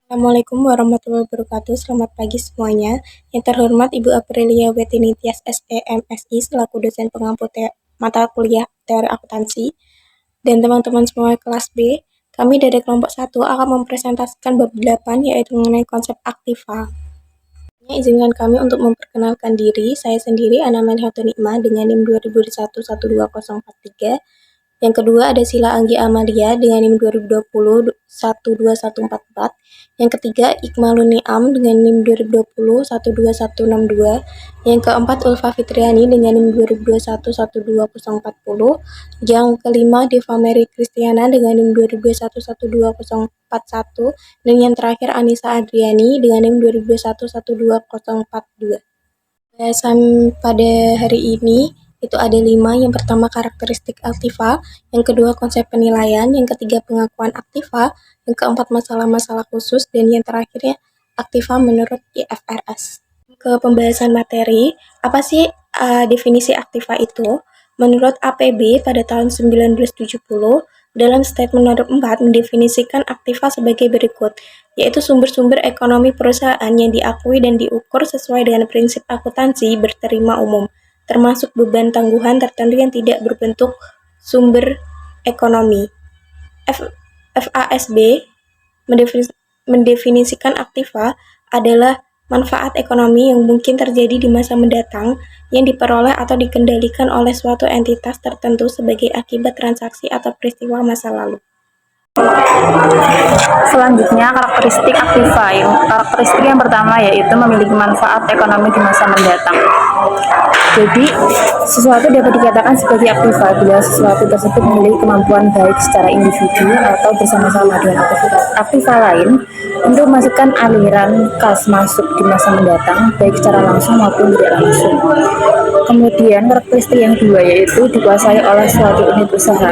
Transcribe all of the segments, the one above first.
Assalamualaikum warahmatullahi wabarakatuh. Selamat pagi semuanya. Yang terhormat Ibu Aprilia Wetini Tias SE MSI selaku dosen pengampu mata kuliah teori akuntansi dan teman-teman semua kelas B. Kami dari kelompok 1 akan mempresentasikan bab 8 yaitu mengenai konsep aktiva. Izinkan kami untuk memperkenalkan diri. Saya sendiri Ana Melihatu Nikmah dengan NIM 2021-12043. Yang kedua ada Sila Anggi Amalia dengan NIM 2020-12144. Yang ketiga Ikmalun Niam dengan NIM 2020-12162. Yang keempat Ulfa Fitriani dengan NIM 2021-12040. Yang kelima Deva Mary Kristiana dengan NIM 2021-12041. Dan yang terakhir Anissa Adriani dengan NIM 2021-12042. Bahasan pada hari ini itu ada 5. Yang pertama karakteristik aktiva, yang kedua konsep penilaian, yang ketiga pengakuan aktiva, yang keempat masalah-masalah khusus, dan yang terakhirnya aktiva menurut IFRS. Ke pembahasan materi, apa sih definisi aktiva itu? Menurut APB pada tahun 1970, dalam statement nomor 4 mendefinisikan aktiva sebagai berikut, yaitu sumber-sumber ekonomi perusahaan yang diakui dan diukur sesuai dengan prinsip akuntansi berterima umum, termasuk beban tangguhan tertentu yang tidak berbentuk sumber ekonomi. FASB mendefinisikan aktiva adalah manfaat ekonomi yang mungkin terjadi di masa mendatang yang diperoleh atau dikendalikan oleh suatu entitas tertentu sebagai akibat transaksi atau peristiwa masa lalu. Selanjutnya, karakteristik aktiva. Karakteristik yang pertama yaitu memiliki manfaat ekonomi di masa mendatang. Jadi, sesuatu dapat dikatakan sebagai aktiva bila sesuatu tersebut memiliki kemampuan baik secara individu atau bersama-sama dengan aktiva lain untuk memasukkan aliran kas masuk di masa mendatang, baik secara langsung maupun tidak langsung. Kemudian, karakteristik yang kedua yaitu dikuasai oleh suatu unit usaha.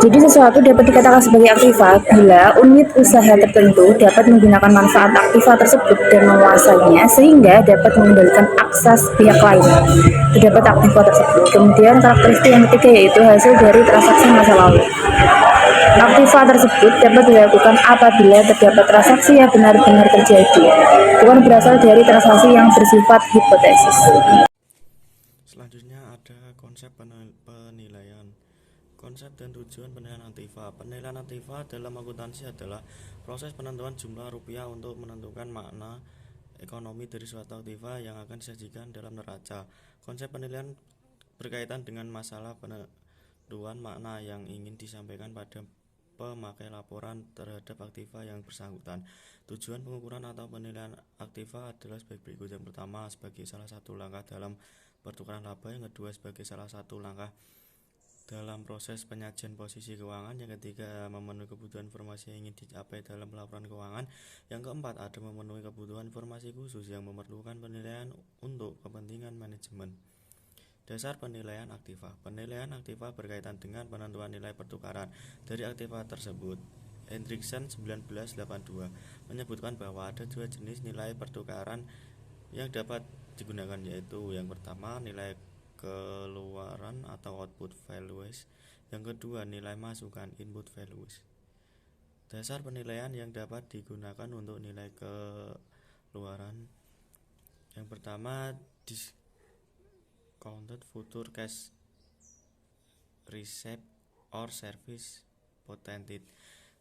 Jadi sesuatu dapat dikatakan sebagai aktiva bila unit usaha tertentu dapat menggunakan manfaat aktiva tersebut dan menguasainya sehingga dapat mengendalikan akses pihak lain terdapat aktiva tersebut. Kemudian karakteristik yang ketiga yaitu hasil dari transaksi masa lalu. Aktiva tersebut dapat dilakukan apabila terdapat transaksi yang benar-benar terjadi, bukan berasal dari transaksi yang bersifat hipotesis. Selanjutnya ada konsep penilaian. Konsep dan tujuan penilaian aktiva. Penilaian aktiva dalam akuntansi adalah proses penentuan jumlah rupiah untuk menentukan makna ekonomi dari suatu aktiva yang akan disajikan dalam neraca. Konsep penilaian berkaitan dengan masalah penentuan makna yang ingin disampaikan pada pemakai laporan terhadap aktiva yang bersangkutan. Tujuan pengukuran atau penilaian aktiva adalah sebagai berikut. Yang pertama, sebagai salah satu langkah dalam pertukaran laba. Yang kedua, sebagai salah satu langkah dalam proses penyajian posisi keuangan. Yang ketiga, memenuhi kebutuhan informasi yang ingin dicapai dalam laporan keuangan. Yang keempat, ada memenuhi kebutuhan informasi khusus yang memerlukan penilaian untuk kepentingan manajemen. Dasar penilaian aktiva. Penilaian aktiva berkaitan dengan penentuan nilai pertukaran dari aktiva tersebut. Hendrickson 1982 menyebutkan bahwa ada dua jenis nilai pertukaran yang dapat digunakan, yaitu yang pertama nilai keluaran atau output values, yang kedua nilai masukan input values. Dasar penilaian yang dapat digunakan untuk nilai keluaran, yang pertama discounted future cash receipt or service potential.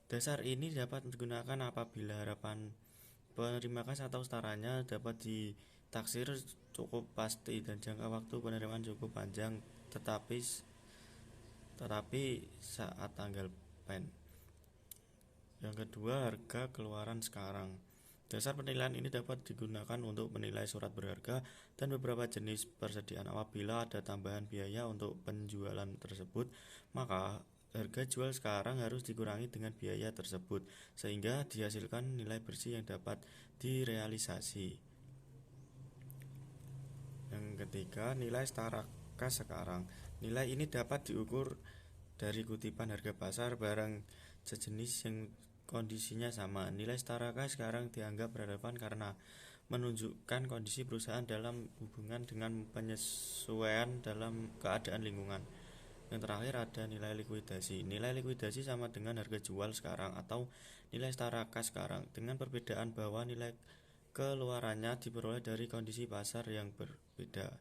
Dasar ini dapat digunakan apabila harapan penerima kas atau setaranya dapat ditaksir cukup pasti dan jangka waktu penerimaan cukup panjang, tetapi saat tanggal pen. Yang kedua, harga keluaran sekarang. Dasar penilaian ini dapat digunakan untuk menilai surat berharga dan beberapa jenis persediaan. Apabila ada tambahan biaya untuk penjualan tersebut, maka harga jual sekarang harus dikurangi dengan biaya tersebut sehingga dihasilkan nilai bersih yang dapat direalisasi. Yang ketiga, nilai setara kas sekarang. Nilai ini dapat diukur dari kutipan harga pasar barang sejenis yang kondisinya sama. Nilai setara kas sekarang dianggap relevan karena menunjukkan kondisi perusahaan dalam hubungan dengan penyesuaian dalam keadaan lingkungan. Yang terakhir ada nilai likuidasi. Nilai likuidasi sama dengan harga jual sekarang atau nilai setara kas sekarang, dengan perbedaan bahwa nilai keluarannya diperoleh dari kondisi pasar yang berbeda.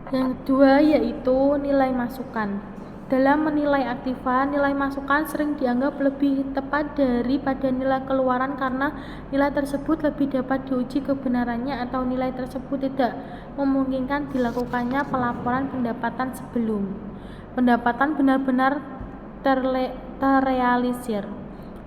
Yang kedua yaitu nilai masukan. Dalam menilai aktiva, nilai masukan sering dianggap lebih tepat daripada nilai keluaran karena nilai tersebut lebih dapat diuji kebenarannya atau nilai tersebut tidak memungkinkan dilakukannya pelaporan pendapatan sebelum pendapatan benar-benar terrealisir.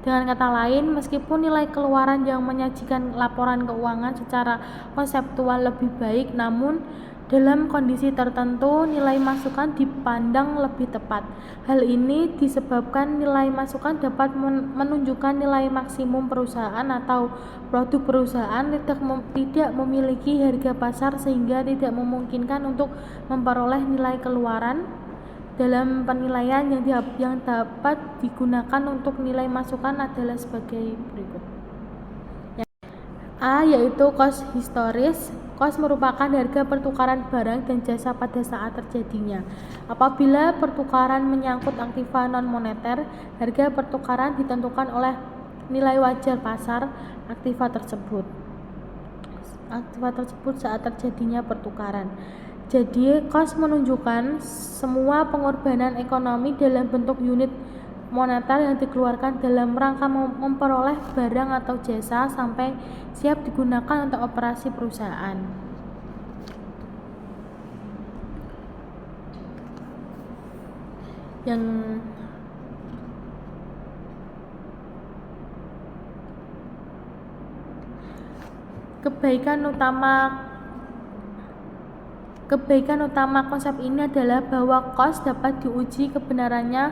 Dengan kata lain, meskipun nilai keluaran yang menyajikan laporan keuangan secara konseptual lebih baik, namun dalam kondisi tertentu nilai masukan dipandang lebih tepat. Hal ini disebabkan nilai masukan dapat menunjukkan nilai maksimum perusahaan atau produk perusahaan tidak memiliki harga pasar sehingga tidak memungkinkan untuk memperoleh nilai keluaran. Dalam penilaian yang dapat digunakan untuk nilai masukan adalah sebagai berikut. A yaitu cost historis. Cost merupakan harga pertukaran barang dan jasa pada saat terjadinya. Apabila pertukaran menyangkut aktiva non-moneter, harga pertukaran ditentukan oleh nilai wajar pasar aktiva tersebut saat terjadinya pertukaran. Jadi, cost menunjukkan semua pengorbanan ekonomi dalam bentuk unit moneter yang dikeluarkan dalam rangka memperoleh barang atau jasa sampai siap digunakan untuk operasi perusahaan. Yang Kebaikan utama konsep ini adalah bahwa cost dapat diuji kebenarannya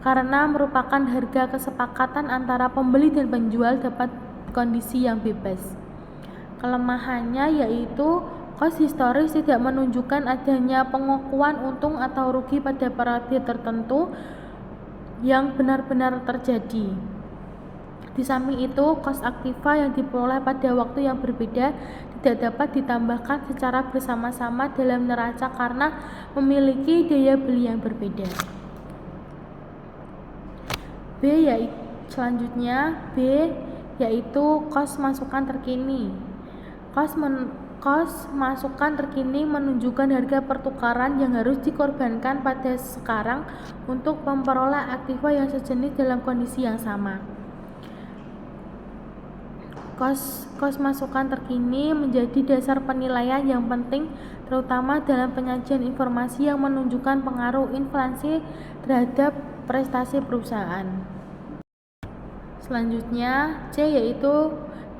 karena merupakan harga kesepakatan antara pembeli dan penjual dapat kondisi yang bebas. Kelemahannya yaitu cost historis tidak menunjukkan adanya pengukuhan untung atau rugi pada periode tertentu yang benar-benar terjadi. Di samping itu, cost aktiva yang diperoleh pada waktu yang berbeda tidak dapat ditambahkan secara bersama-sama dalam neraca karena memiliki daya beli yang berbeda. Selanjutnya B yaitu cost masukan terkini. Cost masukan terkini menunjukkan harga pertukaran yang harus dikorbankan pada sekarang untuk memperoleh aktiva yang sejenis dalam kondisi yang sama. Cost masukan terkini menjadi dasar penilaian yang penting terutama dalam penyajian informasi yang menunjukkan pengaruh inflasi terhadap prestasi perusahaan. Selanjutnya C yaitu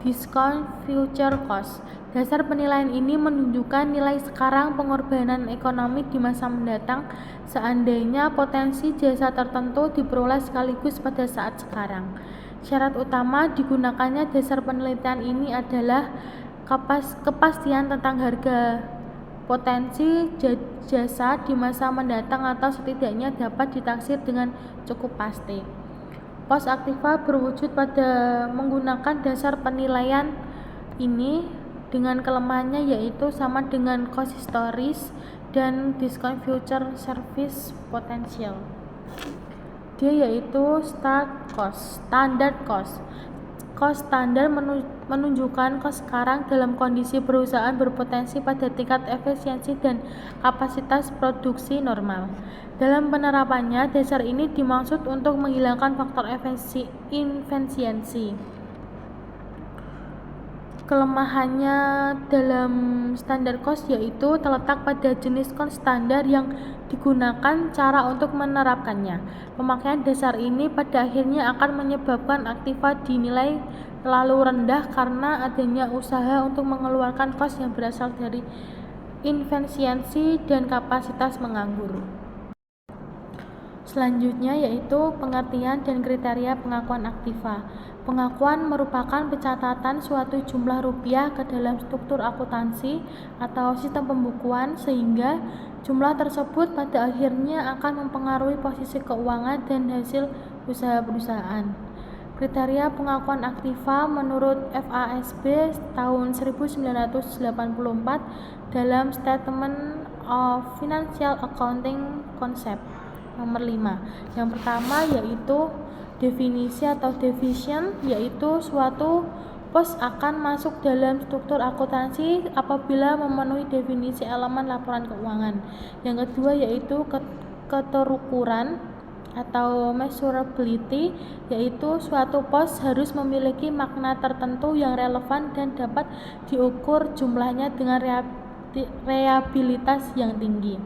discount future cost. Dasar penilaian ini menunjukkan nilai sekarang pengorbanan ekonomi di masa mendatang seandainya potensi jasa tertentu diperoleh sekaligus pada saat sekarang. Syarat utama digunakannya dasar penelitian ini adalah kepastian tentang harga potensi jasa di masa mendatang atau setidaknya dapat ditaksir dengan cukup pasti. Cost aktiva berwujud pada menggunakan dasar penilaian ini dengan kelemahannya yaitu sama dengan cost historis dan discount future service potential. Dia yaitu standard cost. Cost standar menunjukkan cost sekarang dalam kondisi perusahaan berpotensi pada tingkat efisiensi dan kapasitas produksi normal. Dalam penerapannya, dasar ini dimaksud untuk menghilangkan faktor efisiensi. Kelemahannya dalam standar cost yaitu terletak pada jenis cost standar yang digunakan cara untuk menerapkannya. Pemakaian dasar ini pada akhirnya akan menyebabkan aktiva dinilai terlalu rendah karena adanya usaha untuk mengeluarkan cost yang berasal dari efisiensi dan kapasitas menganggur. Selanjutnya yaitu pengertian dan kriteria pengakuan aktiva. Pengakuan merupakan pencatatan suatu jumlah rupiah ke dalam struktur akuntansi atau sistem pembukuan sehingga jumlah tersebut pada akhirnya akan mempengaruhi posisi keuangan dan hasil usaha perusahaan. Kriteria pengakuan aktiva menurut FASB tahun 1984 dalam Statement of Financial Accounting Concept. Nomor 5. Yang pertama yaitu definisi atau definition, yaitu suatu pos akan masuk dalam struktur akuntansi apabila memenuhi definisi elemen laporan keuangan. Yang kedua yaitu keterukuran atau measurability, yaitu suatu pos harus memiliki makna tertentu yang relevan dan dapat diukur jumlahnya dengan reliabilitas yang tinggi.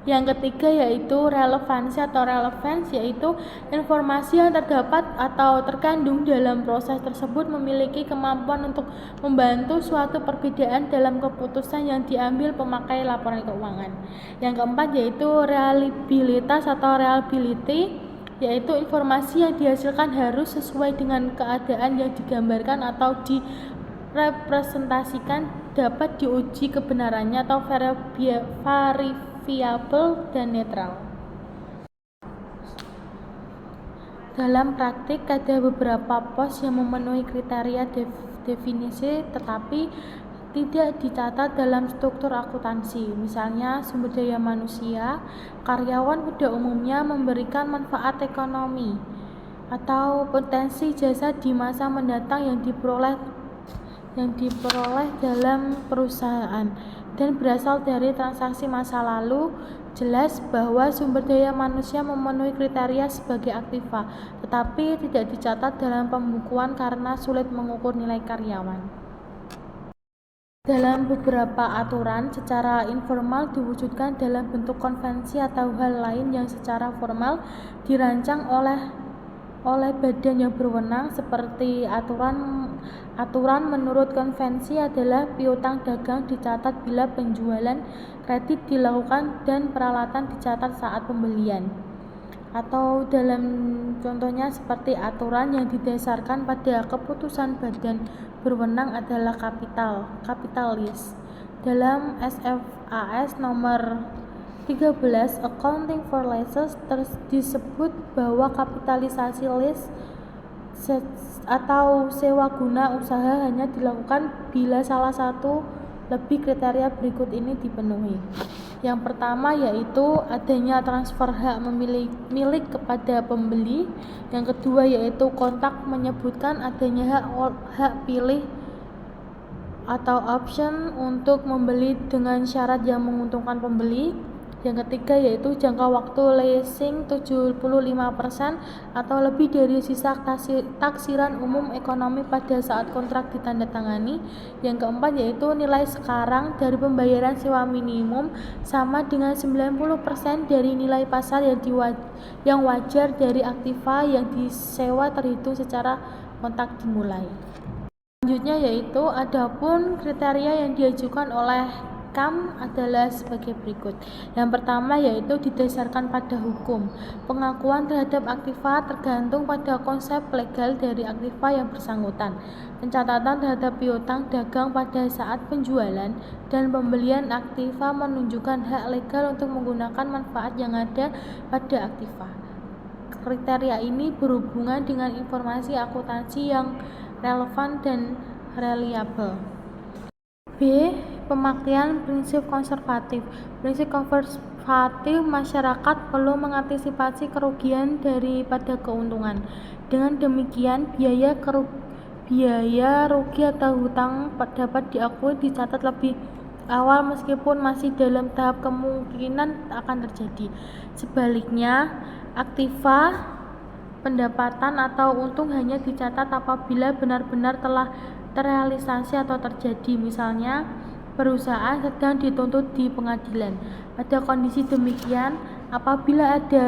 Yang ketiga yaitu relevansi atau relevance, yaitu informasi yang terdapat atau terkandung dalam proses tersebut memiliki kemampuan untuk membantu suatu perbedaan dalam keputusan yang diambil pemakai laporan keuangan. Yang keempat yaitu reliabilitas atau reliability, yaitu informasi yang dihasilkan harus sesuai dengan keadaan yang digambarkan atau direpresentasikan, dapat diuji kebenarannya atau variable dan netral. Dalam praktik ada beberapa pos yang memenuhi kriteria definisi tetapi tidak dicatat dalam struktur akuntansi. Misalnya sumber daya manusia, karyawan pada umumnya memberikan manfaat ekonomi atau potensi jasa di masa mendatang yang diperoleh dalam perusahaan dan berasal dari transaksi masa lalu. Jelas bahwa sumber daya manusia memenuhi kriteria sebagai aktiva, tetapi tidak dicatat dalam pembukuan karena sulit mengukur nilai karyawan. Dalam beberapa aturan secara informal diwujudkan dalam bentuk konvensi atau hal lain yang secara formal dirancang oleh badan yang berwenang, seperti aturan menurut konvensi adalah piutang dagang dicatat bila penjualan, kredit dilakukan dan peralatan dicatat saat pembelian. Atau dalam contohnya seperti aturan yang didasarkan pada keputusan badan berwenang adalah kapitalis. Dalam SFAS nomor 13 Accounting for Leases disebut bahwa kapitalisasi lease atau sewa guna usaha hanya dilakukan bila salah satu lebih kriteria berikut ini dipenuhi. Yang pertama yaitu adanya transfer hak milik kepada pembeli. Yang kedua yaitu kontrak menyebutkan adanya hak pilih atau option untuk membeli dengan syarat yang menguntungkan pembeli. Yang ketiga yaitu jangka waktu leasing 75% atau lebih dari sisa taksiran umum ekonomi pada saat kontrak ditandatangani. Yang keempat yaitu nilai sekarang dari pembayaran sewa minimum sama dengan 90% dari nilai pasar yang wajar dari aktiva yang disewa terhitung secara kontrak dimulai. Selanjutnya yaitu adapun kriteria yang diajukan oleh KAM adalah sebagai berikut. Yang pertama yaitu didasarkan pada hukum. Pengakuan terhadap aktiva tergantung pada konsep legal dari aktiva yang bersangkutan. Pencatatan terhadap piutang dagang pada saat penjualan dan pembelian aktiva menunjukkan hak legal untuk menggunakan manfaat yang ada pada aktiva. Kriteria ini berhubungan dengan informasi akuntansi yang relevan dan reliable. B. Pemakaian prinsip konservatif. Prinsip konservatif masyarakat perlu mengantisipasi kerugian daripada keuntungan. Dengan demikian, biaya rugi atau hutang dapat diakui dicatat lebih awal meskipun masih dalam tahap kemungkinan akan terjadi. Sebaliknya, aktiva pendapatan atau untung hanya dicatat apabila benar-benar telah terrealisasi atau terjadi. Misalnya, perusahaan sedang dituntut di pengadilan. Pada kondisi demikian, apabila ada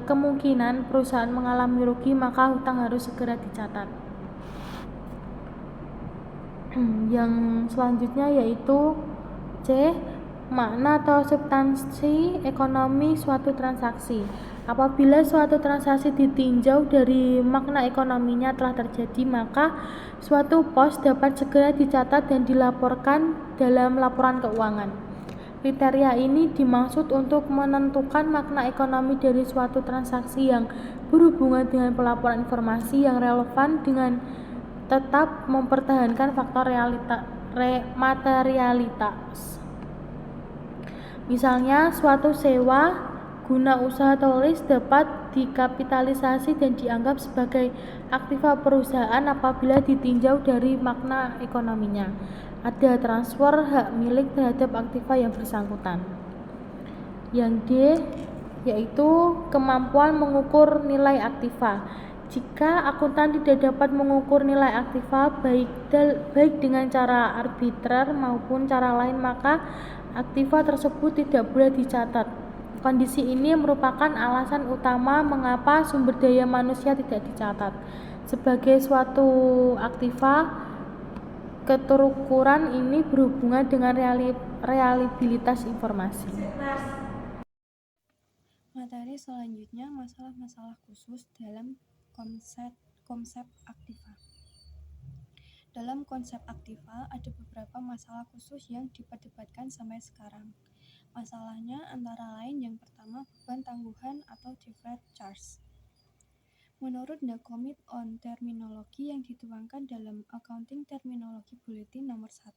kemungkinan perusahaan mengalami rugi, maka hutang harus segera dicatat. Yang selanjutnya yaitu C. Makna atau substansi ekonomi suatu transaksi. Apabila suatu transaksi ditinjau dari makna ekonominya telah terjadi, maka suatu pos dapat segera dicatat dan dilaporkan dalam laporan keuangan. Kriteria ini dimaksud untuk menentukan makna ekonomi dari suatu transaksi yang berhubungan dengan pelaporan informasi yang relevan dengan tetap mempertahankan faktor materialitas. Misalnya, suatu sewa guna usaha tulis dapat dikapitalisasi dan dianggap sebagai aktiva perusahaan apabila ditinjau dari makna ekonominya. Ada transfer hak milik terhadap aktiva yang bersangkutan. Yang D yaitu kemampuan mengukur nilai aktiva. Jika akuntan tidak dapat mengukur nilai aktiva baik dengan cara arbitrer maupun cara lain, maka aktiva tersebut tidak boleh dicatat. Kondisi ini merupakan alasan utama mengapa sumber daya manusia tidak dicatat. Sebagai suatu aktiva, keterukuran ini berhubungan dengan reliabilitas informasi. Materi selanjutnya masalah-masalah khusus dalam konsep aktiva. Dalam konsep aktiva ada beberapa masalah khusus yang diperdebatkan sampai sekarang. Masalahnya antara lain yang pertama beban tangguhan atau deferred charge. Menurut The Commit on Terminology yang dituangkan dalam Accounting Terminology Bulletin nomor 1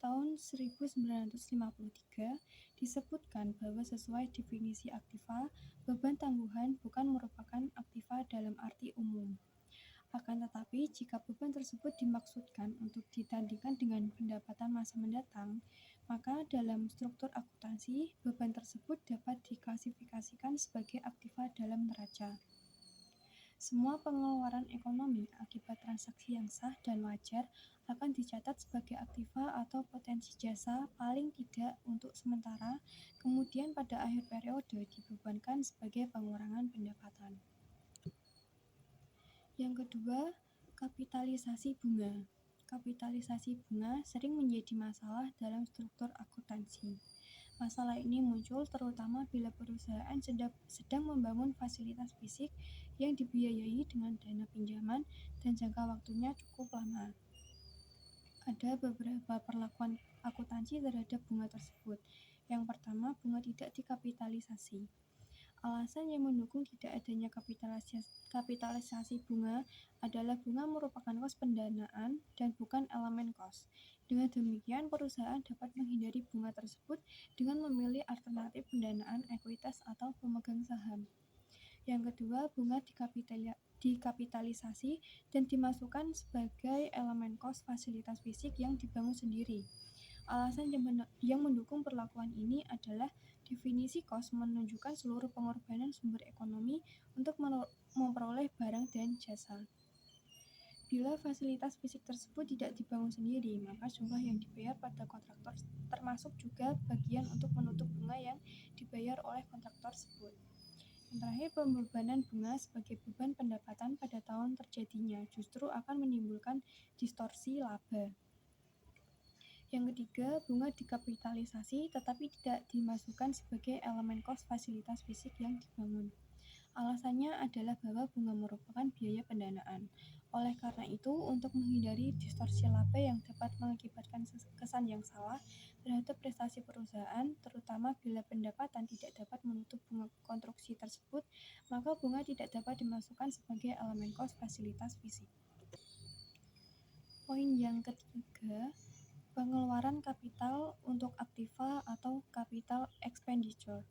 tahun 1953, disebutkan bahwa sesuai definisi aktiva, beban tangguhan bukan merupakan aktiva dalam arti umum. Akan tetapi, jika beban tersebut dimaksudkan untuk ditandingkan dengan pendapatan masa mendatang, maka dalam struktur akuntansi, beban tersebut dapat diklasifikasikan sebagai aktiva dalam neraca. Semua pengeluaran ekonomi akibat transaksi yang sah dan wajar akan dicatat sebagai aktiva atau potensi jasa paling tidak untuk sementara, kemudian pada akhir periode dibebankan sebagai pengurangan pendapatan. Yang kedua, kapitalisasi bunga. Kapitalisasi bunga sering menjadi masalah dalam struktur akuntansi. Masalah ini muncul terutama bila perusahaan sedang membangun fasilitas fisik yang dibiayai dengan dana pinjaman dan jangka waktunya cukup lama. Ada beberapa perlakuan akuntansi terhadap bunga tersebut. Yang pertama, bunga tidak dikapitalisasi. Alasan yang mendukung tidak adanya kapitalisasi bunga adalah bunga merupakan kos pendanaan dan bukan elemen kos. Dengan demikian, perusahaan dapat menghindari bunga tersebut dengan memilih alternatif pendanaan ekuitas atau pemegang saham. Yang kedua, bunga dikapitalisasi dan dimasukkan sebagai elemen kos fasilitas fisik yang dibangun sendiri. Alasan yang mendukung perlakuan ini adalah definisi kos menunjukkan seluruh pengorbanan sumber ekonomi untuk memperoleh barang dan jasa. Bila fasilitas fisik tersebut tidak dibangun sendiri, maka jumlah yang dibayar pada kontraktor termasuk juga bagian untuk menutup bunga yang dibayar oleh kontraktor tersebut. Yang terakhir, pembebanan bunga sebagai beban pendapatan pada tahun terjadinya justru akan menimbulkan distorsi laba. Yang ketiga, bunga dikapitalisasi tetapi tidak dimasukkan sebagai elemen kos fasilitas fisik yang dibangun. Alasannya adalah bahwa bunga merupakan biaya pendanaan. Oleh karena itu, untuk menghindari distorsi laba yang dapat mengakibatkan kesan yang salah terhadap prestasi perusahaan, terutama bila pendapatan tidak dapat menutup bunga konstruksi tersebut, maka bunga tidak dapat dimasukkan sebagai elemen kos fasilitas fisik. Poin yang ketiga, pengeluaran kapital untuk aktiva atau capital expenditure.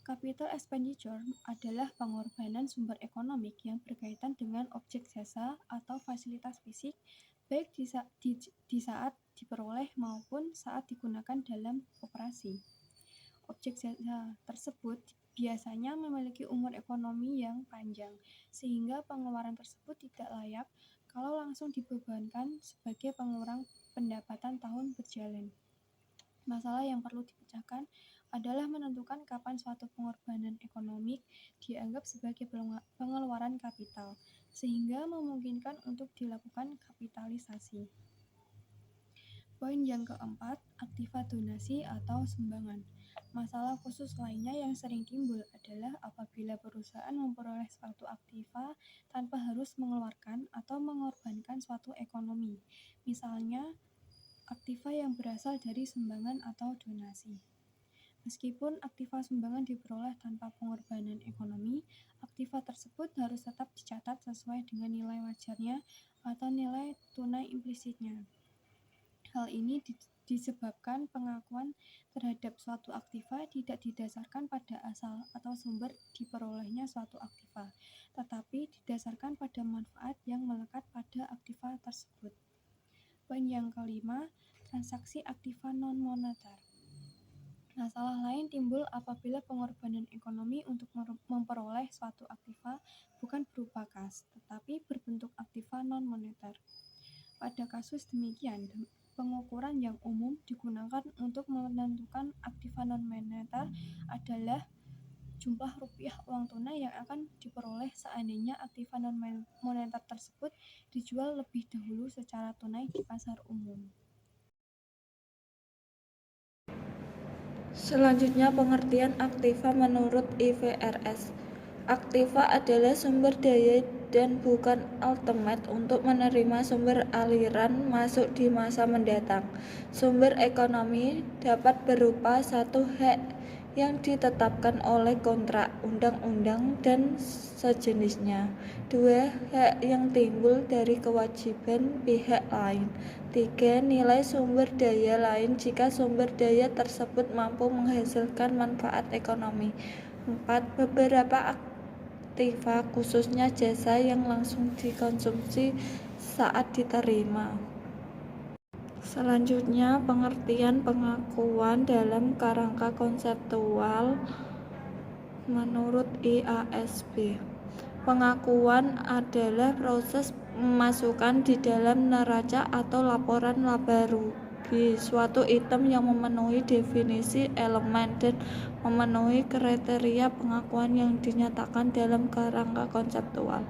Capital expenditure adalah pengorbanan sumber ekonomi yang berkaitan dengan objek jasa atau fasilitas fisik, baik di saat diperoleh maupun saat digunakan dalam operasi. Objek jasa tersebut biasanya memiliki umur ekonomi yang panjang, sehingga pengeluaran tersebut tidak layak kalau langsung dibebankan sebagai pengurang pendapatan tahun berjalan. Masalah yang perlu dipecahkan adalah menentukan kapan suatu pengorbanan ekonomi dianggap sebagai pengeluaran kapital, sehingga memungkinkan untuk dilakukan kapitalisasi. Poin yang keempat, aktiva donasi atau sumbangan. Masalah khusus lainnya yang sering timbul adalah apabila perusahaan memperoleh suatu aktiva tanpa harus mengeluarkan atau mengorbankan suatu ekonomi. Misalnya, aktiva yang berasal dari sumbangan atau donasi. Meskipun aktiva sumbangan diperoleh tanpa pengorbanan ekonomi, aktiva tersebut harus tetap dicatat sesuai dengan nilai wajarnya atau nilai tunai implisitnya. Hal ini disebabkan pengakuan terhadap suatu aktiva tidak didasarkan pada asal atau sumber diperolehnya suatu aktiva, tetapi didasarkan pada manfaat yang melekat pada aktiva tersebut. Poin yang kelima, transaksi aktiva non-moneter. Masalah lain timbul apabila pengorbanan ekonomi untuk memperoleh suatu aktiva bukan berupa kas, tetapi berbentuk aktiva non-moneter. Pada kasus demikian, pengukuran yang umum digunakan untuk menentukan aktiva non-moneter adalah jumlah rupiah uang tunai yang akan diperoleh seandainya aktiva non-moneter tersebut dijual lebih dahulu secara tunai di pasar umum. Selanjutnya, pengertian aktiva menurut IFRS. Aktiva adalah sumber daya dan bukan ultimate untuk menerima sumber aliran masuk di masa mendatang. Sumber ekonomi dapat berupa satu hak yang ditetapkan oleh kontrak, undang-undang, dan sejenisnya. Dua, hak yang timbul dari kewajiban pihak lain. Tiga, nilai sumber daya lain jika sumber daya tersebut mampu menghasilkan manfaat ekonomi. 4. Beberapa aktiva khususnya jasa yang langsung dikonsumsi saat diterima. Selanjutnya, pengertian pengakuan dalam kerangka konseptual menurut IASB. Pengakuan adalah proses memasukkan di dalam neraca atau laporan laba rugi suatu item yang memenuhi definisi elemen dan memenuhi kriteria pengakuan yang dinyatakan dalam kerangka konseptual.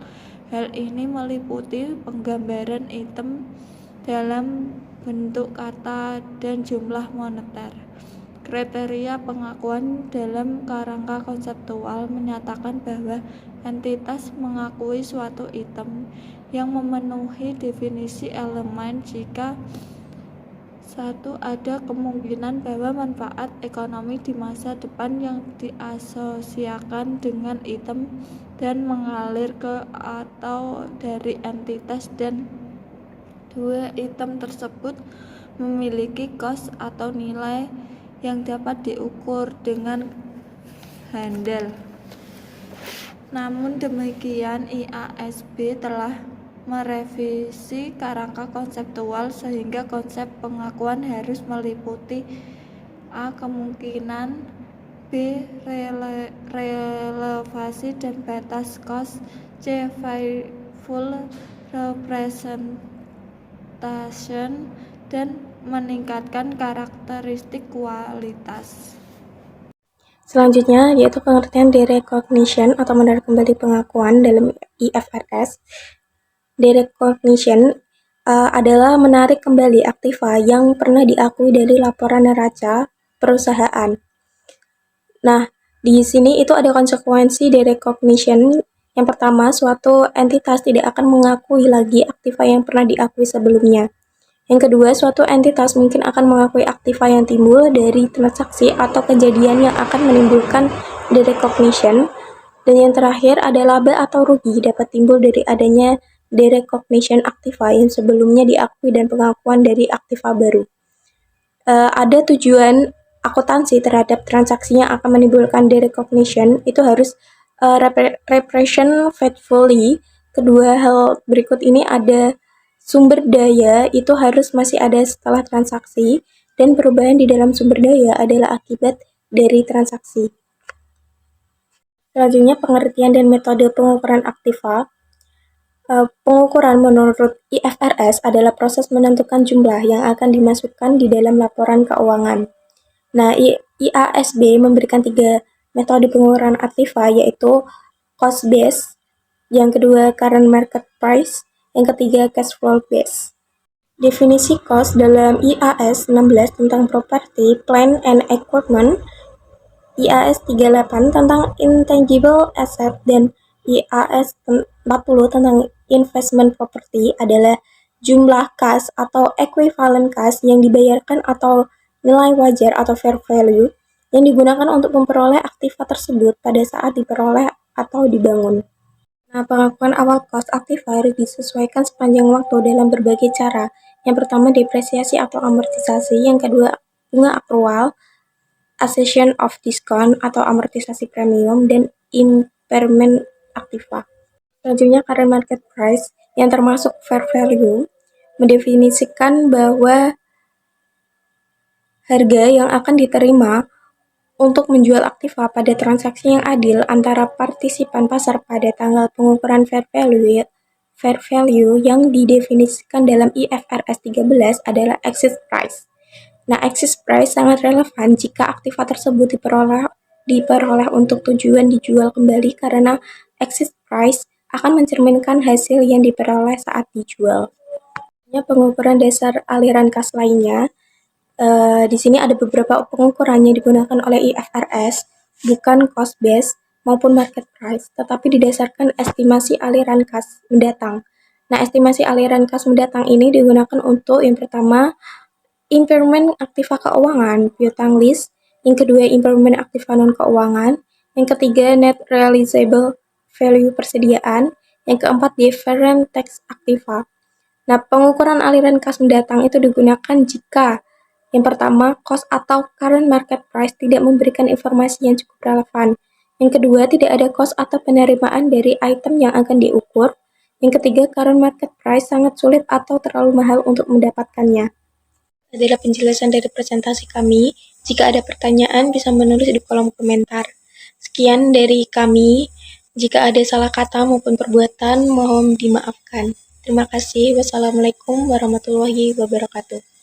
Hal ini meliputi penggambaran item dalam bentuk kata dan jumlah moneter. Kriteria pengakuan dalam kerangka konseptual menyatakan bahwa entitas mengakui suatu item yang memenuhi definisi elemen jika 1. Ada kemungkinan bahwa manfaat ekonomi di masa depan yang diasosiasikan dengan item dan mengalir ke atau dari entitas, dan 2. Item tersebut memiliki cost atau nilai yang dapat diukur dengan handal. Namun demikian, IASB telah merevisi kerangka konseptual sehingga konsep pengakuan harus meliputi A. Kemungkinan, B. Relevasi dan batas cost, C. Full representation, dan meningkatkan karakteristik kualitas. Selanjutnya yaitu pengertian derecognition atau menarik kembali pengakuan dalam IFRS. Derecognition adalah menarik kembali aktiva yang pernah diakui dari laporan neraca perusahaan. Nah, di sini itu ada konsekuensi derecognition. Yang pertama, suatu entitas tidak akan mengakui lagi aktiva yang pernah diakui sebelumnya. Yang kedua, suatu entitas mungkin akan mengakui aktiva yang timbul dari transaksi atau kejadian yang akan menimbulkan derecognition. Dan yang terakhir ada laba atau rugi dapat timbul dari adanya derecognition aktiva yang sebelumnya diakui dan pengakuan dari aktiva baru. Ada tujuan akuntansi terhadap transaksi yang akan menimbulkan derecognition, itu harus represent faithfully. Kedua hal berikut ini ada sumber daya itu harus masih ada setelah transaksi, dan perubahan di dalam sumber daya adalah akibat dari transaksi. Selanjutnya, pengertian dan metode pengukuran aktiva. Pengukuran menurut IFRS adalah proses menentukan jumlah yang akan dimasukkan di dalam laporan keuangan. Nah, IASB memberikan 3 metode pengukuran aktiva, yaitu cost base, yang kedua current market price, yang ketiga cash flow base. Definisi cost dalam IAS 16 tentang property, plant and equipment, IAS 38 tentang intangible asset, dan IAS 40 tentang investment property adalah jumlah kas atau equivalent kas yang dibayarkan atau nilai wajar atau fair value yang digunakan untuk memperoleh aktiva tersebut pada saat diperoleh atau dibangun. Nah, pengakuan awal cost aktiva harus disesuaikan sepanjang waktu dalam berbagai cara, Yang pertama depresiasi atau amortisasi, yang kedua bunga akrual, accession of discount atau amortisasi premium, dan impairment aktiva. Selanjutnya current market price yang termasuk fair value mendefinisikan bahwa harga yang akan diterima untuk menjual aktiva pada transaksi yang adil antara partisipan pasar pada tanggal pengukuran fair value yang didefinisikan dalam IFRS 13 adalah exit price. Nah, exit price sangat relevan jika aktiva tersebut diperoleh untuk tujuan dijual kembali karena exit price akan mencerminkan hasil yang diperoleh saat dijual. Pengukuran dasar aliran kas lainnya, di sini ada beberapa pengukuran yang digunakan oleh IFRS, bukan cost base maupun market price, tetapi didasarkan estimasi aliran kas mendatang. Nah, estimasi aliran kas mendatang ini digunakan untuk yang pertama, impairment aktiva keuangan, piutang list, yang kedua, impairment aktiva non-keuangan, yang ketiga, net realizable value persediaan, yang keempat, deferred tax aktiva. Nah, pengukuran aliran kas mendatang itu digunakan jika yang pertama, cost atau current market price tidak memberikan informasi yang cukup relevan. Yang kedua, tidak ada cost atau penerimaan dari item yang akan diukur. Yang ketiga, current market price sangat sulit atau terlalu mahal untuk mendapatkannya. Adalah penjelasan dari presentasi kami. Jika ada pertanyaan, bisa menulis di kolom komentar. Sekian dari kami. Jika ada salah kata maupun perbuatan, mohon dimaafkan. Terima kasih. Wassalamualaikum warahmatullahi wabarakatuh.